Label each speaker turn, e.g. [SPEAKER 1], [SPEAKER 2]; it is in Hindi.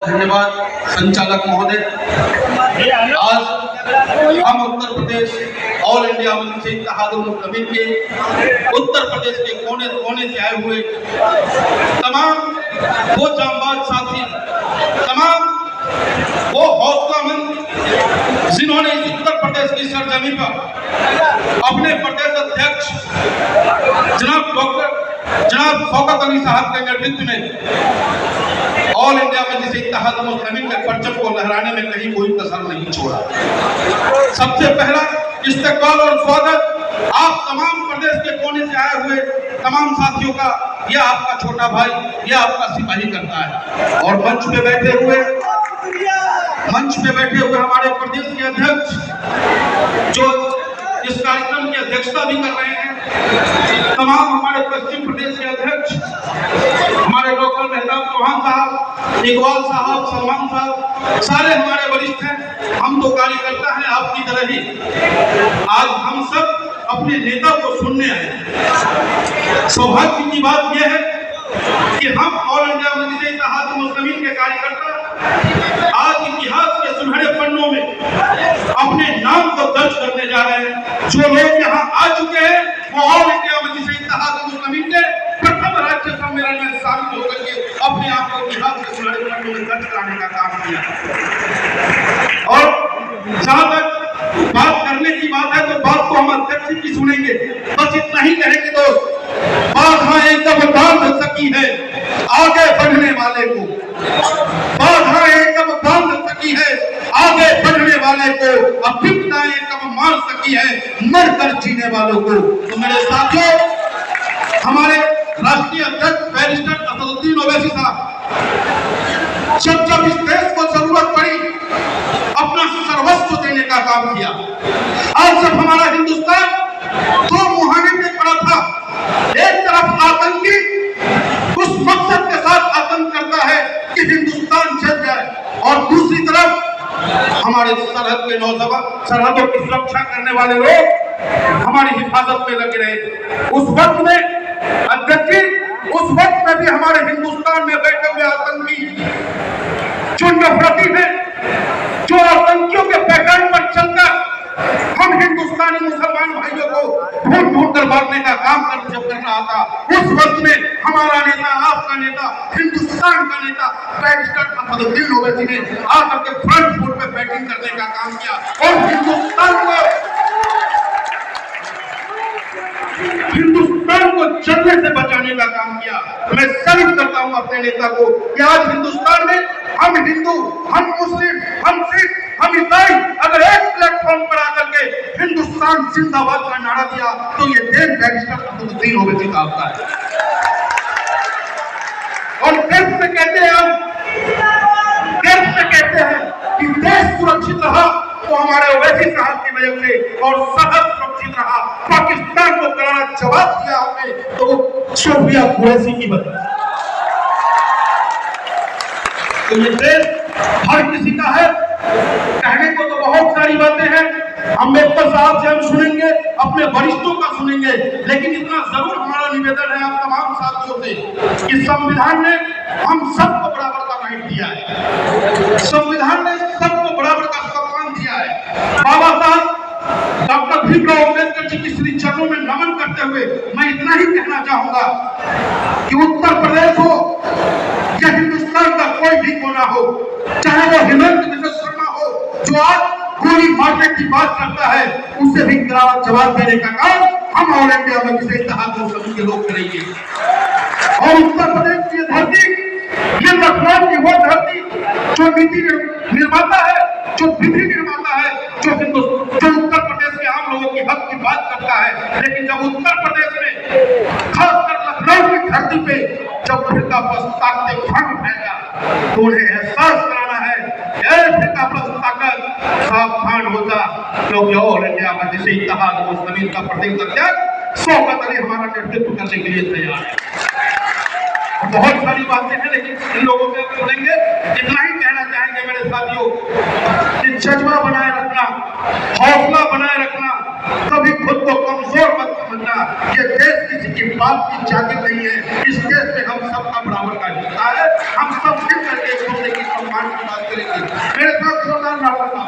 [SPEAKER 1] धन्यवाद संचालक महोदय। आज हम उत्तर प्रदेश ऑल इंडिया मजलिस इत्तेहादुल मुस्लिमीन के उत्तर प्रदेश के कोने कोने से आए हुए तमाम वो जांबाज साथी, तमाम वो हौसलामंद जिन्होंने इस उत्तर प्रदेश की सरजमी पर अपने प्रदेश अध्यक्ष जनाब शौकत अली साहब के नेतृत्व में ऑल इंडिया मजलिस इत्तेहादुल मुस्लिमीन के परचम को लहराने में कहीं कोई कसर नहीं छोड़ा। सबसे पहला इस्तकबाल और स्वागत आप तमाम प्रदेश के कोने से आए हुए तमाम साथियों का, यह आपका छोटा भाई, यह आपका सिपाही करता है। और मंच पे बैठे हुए हमारे प्रदेश के अध्यक्ष जो इस कार्यक्रम की अध्यक्षता भी कर रहे हैं, तमाम हमारे पश्चिम प्रदेश के अध्यक्ष हमारे डॉक्टर मेहताब चौहान साहब, इकबाल साहब, सलमान साहब, सारे हमारे वरिष्ठ हैं। हम तो कार्यकर्ता हैं आपकी तरह ही। आज हम सब अपने नेता को सुनने आए। सौभाग्य की बात यह है कि हम ऑल इंडिया मजलिस इत्तेहादुल मुस्लिमीन के कार्यकर्ता आज इतिहास के सुनहरे पन्नों में अपने नाम को दर्ज करने जा रहे हैं। जो लोग यहाँ आ चुके हैं वो ऑल इंडिया मजलिस इत्तेहादुल मुस्लिमीन के प्रथम राज्य सम्मेलन में शामिल होकर के अपने आप को इतिहास के सुनहरे पन्नों में दर्ज कराने का काम किया। और जहां तक बात करने की बात है तो बात को हम अध्यक्ष की सुनेंगे। बस इतना ही कहेंगे दोस्त, बाधा एकदम बांध सकी है आगे बढ़ने वाले को, बाधा एकदम बांध सकी है आगे बढ़ने वाले को, अब विपदाएं कब मार सकी है मर कर जीने वालों को। तो मेरे साथियों, हमारे राष्ट्रीय अध्यक्ष बैरिस्टर असदुद्दीन ओवैसी साहब जब इस देश को जरूरत पड़ी अपना सर्वस्व देने का काम किया। आज जब हमारा हिंदुस्तान दो मुहाने पे पड़ा था, एक तरफ आतंकी उस मकसद के साथ आतंक करता है कि हिंदुस्तान जल जाए, और दूसरी तरफ हमारे सरहद के नौजवान, सरहदों की सुरक्षा करने वाले लोग हमारी हिफाजत में लगे रहे। उस वक्त में अध्यक्ष, उस वक्त में भी हमारे हिंदुस्तान में बैठे हुए आतंकी जो नफरती है, जो आतंकियों के पैटर्न पर चलकर हम हिंदुस्तानी मुसलमान भाइयों को ढूंढ कर मारने का काम जब कर रहा था, उस वक्त में हमारा नेता, आपका नेता, हिंदुस्तान का नेता बैरिस्टर असदुद्दीन ओवैसी ने आकर के फ्रंट फुट पे बैटिंग करने का काम किया और हिंदुस्तान को जलने से बचाने का काम किया। मैं सल्यूट करता हूं अपने नेता को कि आज हिंदुस्तान में हम हिंदू, हम मुस्लिम, हम सिख, हम ईसाई अगर एक प्लेटफॉर्म पर आकर के हिंदुस्तान जिंदाबाद का नारा दिया तो ये देश बैरिस्टर असदुद्दीन ओवैसी साहब का है। और गर्व से कहते हैं, हम गर्व से कहते हैं कि देश सुरक्षित रहा तो हमारे ओवैसी साहब की वजह से, और सरहद सुरक्षित रहा, पाकिस्तान को करारा जवाब दिया हमने तो वो शोभिया कुरैशी की वजह। तो ये देश हर किसी का है। कहने को तो बहुत सारी बातें हैं, अम्बेडकर साहब से हम सुनेंगे, अपने वरिष्ठों का सुनेंगे, लेकिन इतना जरूर हमारा निवेदन है आप तमाम साथियों से कि संविधान ने हम सबको बराबर का राइट दिया है, संविधान ने सबको बराबर का सम्मान दिया है। बाबा साहब डॉक्टर भीमराव अम्बेडकर जी की श्री चरणों में नमन करते हुए मैं इतना ही कहना चाहूंगा कि उत्तर प्रदेश हो या हिंदुस्तान का कोई भी कोना हो, चाहे वो हेमंत बिश्व शर्मा हो जो आज गोली मारने की बात करता है, उससे भी करारा जवाब देने का काम हम ऑल इंडिया मजलिस इत्तेहादुल मुस्लिमीन के लोग करेंगे। और उत्तर प्रदेश की धरती, ये लखनऊ की वो धरती जो नीति निर्माता है, जो विधि निर्माता है, जो उत्तर प्रदेश के आम लोगों की हक की बात करता है। लेकिन जब उत्तर प्रदेश में खासकर लखनऊ की धरती पे जब फिरका ताकत भंग उठेगा तो उन्हें एहसास कराना है, फिरका ताकत सावधान होगा, क्योंकि ऑल इंडिया मजलिस इत्तेहादुल मुस्लिमीन का प्रदेश अध्यक्ष शौकत अली हमारा नेतृत्व करने के लिए तैयार है। बहुत सारी बातें हैं लेकिन इन लोगों से सुनेंगे। इतना ही कहना चाहेंगे मेरे साथियों कि जज्बा बनाए रखना, हौसला बनाए रखना, कभी खुद को कमजोर मत समझना। ये देश किसी की बात की जाति नहीं है, इस देश में हम सबका बराबर का हिस्सा है। हम सब मिल करके एक दूसरे की डिमांड की बात करेंगे। मेरे साथ सरदार नारायण